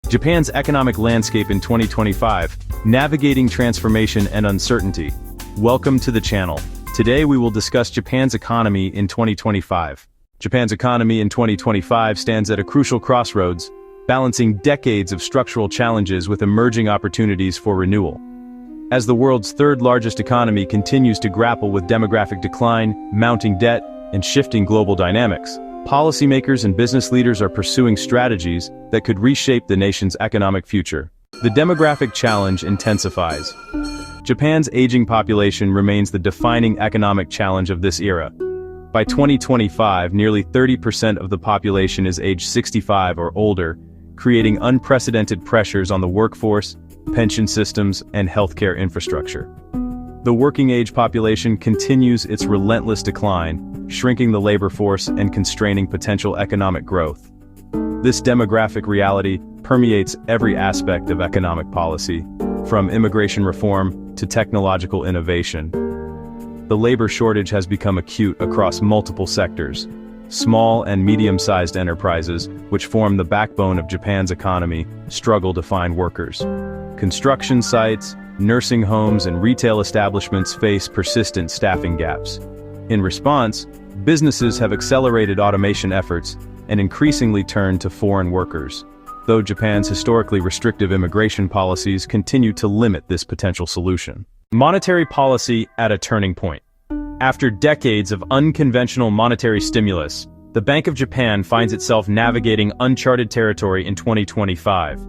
Japan's economic landscape in 2025, navigating transformation and uncertainty. Welcome to the channel. Today we will discuss Japan's economy in 2025. Japan's economy in 2025 stands at a crucial crossroads, balancing decades of structural challenges with emerging opportunities for renewal. As the world's third-largest economy continues to grapple with demographic decline, mounting debt, and shifting global dynamics, policymakers and business leaders are pursuing strategies that could reshape the nation's economic future. The demographic challenge intensifies. Japan's aging population remains the defining economic challenge of this era. By 2025, nearly 30% of the population is aged 65 or older, creating unprecedented pressures on the workforce, pension systems, and healthcare infrastructure. The working-age population continues its relentless decline, shrinking the labor force and constraining potential economic growth. This demographic reality permeates every aspect of economic policy, from immigration reform to technological innovation. The labor shortage has become acute across multiple sectors. Small and medium-sized enterprises, which form the backbone of Japan's economy, struggle to find workers. Construction sites, nursing homes, and retail establishments face persistent staffing gaps. In response, businesses have accelerated automation efforts and increasingly turned to foreign workers, though Japan's historically restrictive immigration policies continue to limit this potential solution. Monetary policy at a turning point. After decades of unconventional monetary stimulus, the Bank of Japan finds itself navigating uncharted territory in 2025.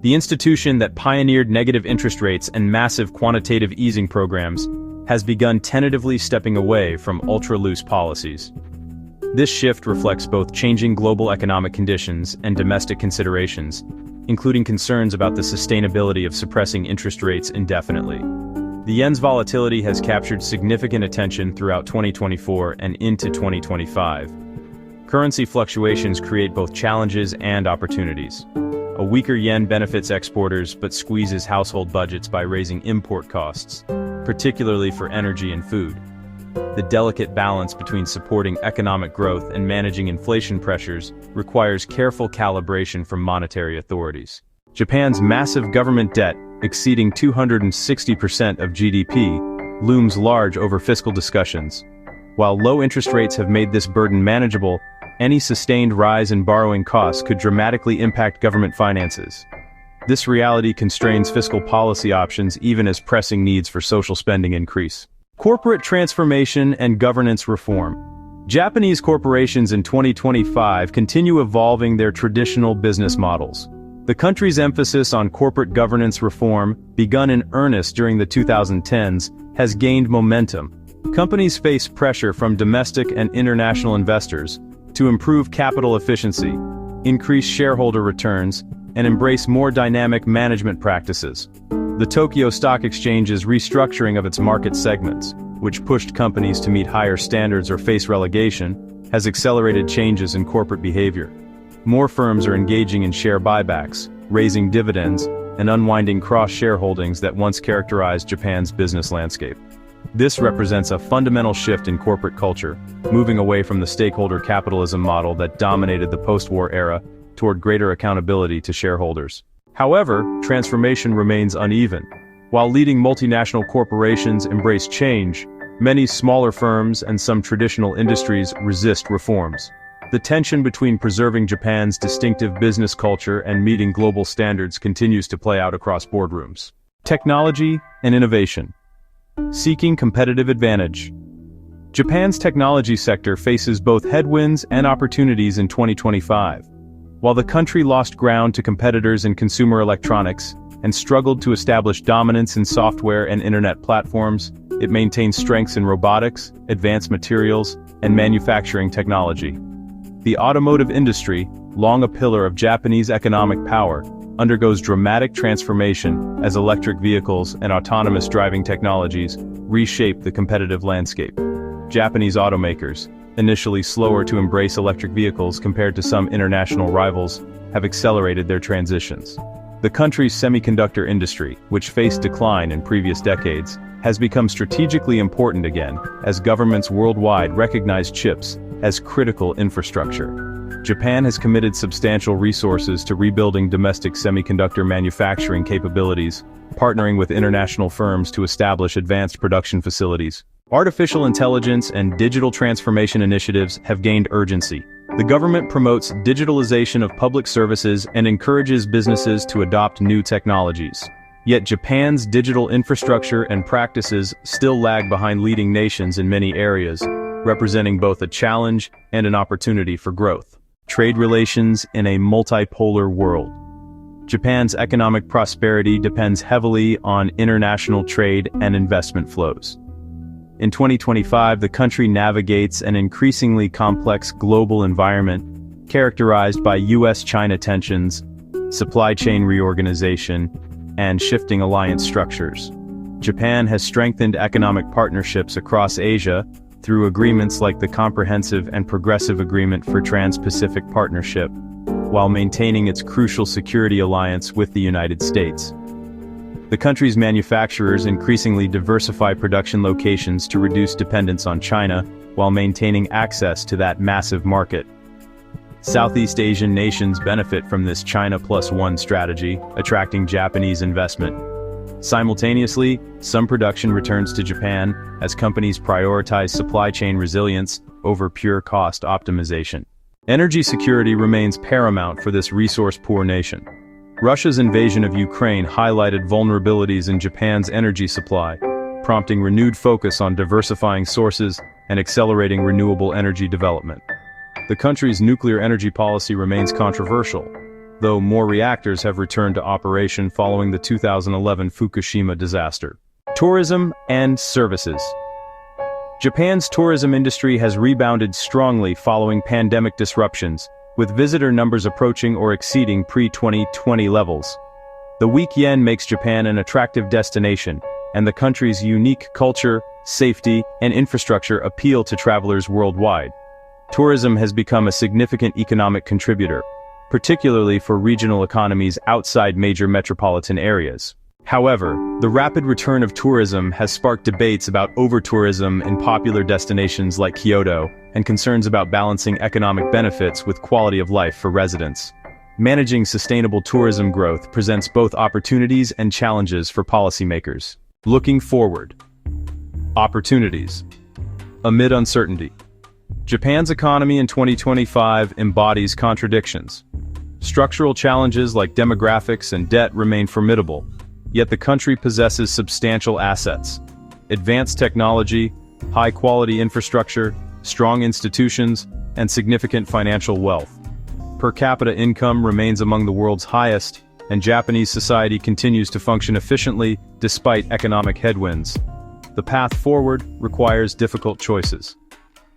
The institution that pioneered negative interest rates and massive quantitative easing programs has begun tentatively stepping away from ultra-loose policies. This shift reflects both changing global economic conditions and domestic considerations, including concerns about the sustainability of suppressing interest rates indefinitely. The yen's volatility has captured significant attention throughout 2024 and into 2025. Currency fluctuations create both challenges and opportunities. A weaker yen benefits exporters but squeezes household budgets by raising import costs, particularly for energy and food. The delicate balance between supporting economic growth and managing inflation pressures requires careful calibration from monetary authorities. Japan's massive government debt, exceeding 260% of GDP, looms large over fiscal discussions. While low interest rates have made this burden manageable, any sustained rise in borrowing costs could dramatically impact government finances. This reality constrains fiscal policy options even as pressing needs for social spending increase. Corporate transformation and governance reform. Japanese corporations in 2025 continue evolving their traditional business models. The country's emphasis on corporate governance reform, begun in earnest during the 2010s, has gained momentum. Companies face pressure from domestic and international investors to improve capital efficiency, increase shareholder returns, and embrace more dynamic management practices. The Tokyo Stock Exchange's restructuring of its market segments, which pushed companies to meet higher standards or face relegation, has accelerated changes in corporate behavior. More firms are engaging in share buybacks, raising dividends, and unwinding cross-shareholdings that once characterized Japan's business landscape. This represents a fundamental shift in corporate culture, moving away from the stakeholder capitalism model that dominated the post-war era toward greater accountability to shareholders. However, transformation remains uneven. While leading multinational corporations embrace change, many smaller firms and some traditional industries resist reforms. The tension between preserving Japan's distinctive business culture and meeting global standards continues to play out across boardrooms. Technology and innovation. Seeking competitive advantage. Japan's technology sector faces both headwinds and opportunities in 2025. While the country lost ground to competitors in consumer electronics and struggled to establish dominance in software and internet platforms, it maintains strengths in robotics, advanced materials, and manufacturing technology. The automotive industry, long a pillar of Japanese economic power, undergoes dramatic transformation as electric vehicles and autonomous driving technologies reshape the competitive landscape. Japanese automakers, initially slower to embrace electric vehicles compared to some international rivals, have accelerated their transitions. The country's semiconductor industry, which faced decline in previous decades, has become strategically important again as governments worldwide recognize chips as critical infrastructure. Japan has committed substantial resources to rebuilding domestic semiconductor manufacturing capabilities, partnering with international firms to establish advanced production facilities. Artificial intelligence and digital transformation initiatives have gained urgency. The government promotes digitalization of public services and encourages businesses to adopt new technologies. Yet Japan's digital infrastructure and practices still lag behind leading nations in many areas, representing both a challenge and an opportunity for growth. Trade relations in a multipolar world. Japan's economic prosperity depends heavily on international trade and investment flows. In 2025, the country navigates an increasingly complex global environment characterized by US-China tensions, supply chain reorganization, and shifting alliance structures. Japan has strengthened economic partnerships across Asia through agreements like the Comprehensive and Progressive Agreement for Trans-Pacific Partnership, while maintaining its crucial security alliance with the United States. The country's manufacturers increasingly diversify production locations to reduce dependence on China, while maintaining access to that massive market. Southeast Asian nations benefit from this China Plus One strategy, attracting Japanese investment. Simultaneously, some production returns to Japan as companies prioritize supply chain resilience over pure cost optimization. Energy security remains paramount for this resource-poor nation. Russia's invasion of Ukraine highlighted vulnerabilities in Japan's energy supply, prompting renewed focus on diversifying sources and accelerating renewable energy development. The country's nuclear energy policy remains controversial, though more reactors have returned to operation following the 2011 Fukushima disaster. Tourism and services. Japan's tourism industry has rebounded strongly following pandemic disruptions, with visitor numbers approaching or exceeding pre-2020 levels. The weak yen makes Japan an attractive destination, and the country's unique culture, safety, and infrastructure appeal to travelers worldwide. Tourism has become a significant economic contributor, particularly for regional economies outside major metropolitan areas. However, the rapid return of tourism has sparked debates about over-tourism in popular destinations like Kyoto, and concerns about balancing economic benefits with quality of life for residents. Managing sustainable tourism growth presents both opportunities and challenges for policymakers. Looking forward. Opportunities. Amid uncertainty. Japan's economy in 2025 embodies contradictions. Structural challenges like demographics and debt remain formidable, yet the country possesses substantial assets. Advanced technology, high-quality infrastructure, strong institutions, and significant financial wealth. Per capita income remains among the world's highest, and Japanese society continues to function efficiently despite economic headwinds. The path forward requires difficult choices.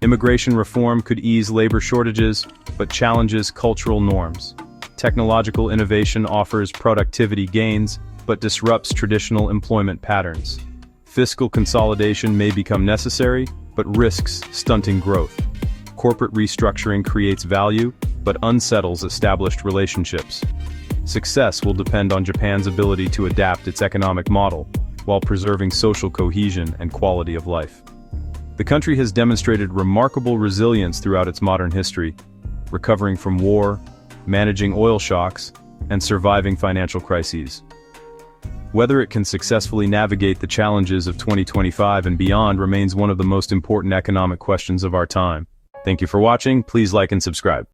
Immigration reform could ease labor shortages, but challenges cultural norms. Technological innovation offers productivity gains, but disrupts traditional employment patterns. Fiscal consolidation may become necessary, but risks stunting growth. Corporate restructuring creates value, but unsettles established relationships. Success will depend on Japan's ability to adapt its economic model, while preserving social cohesion and quality of life. The country has demonstrated remarkable resilience throughout its modern history, recovering from war, managing oil shocks, and surviving financial crises. Whether it can successfully navigate the challenges of 2025 and beyond remains one of the most important economic questions of our time. Thank you for watching. Please like and subscribe.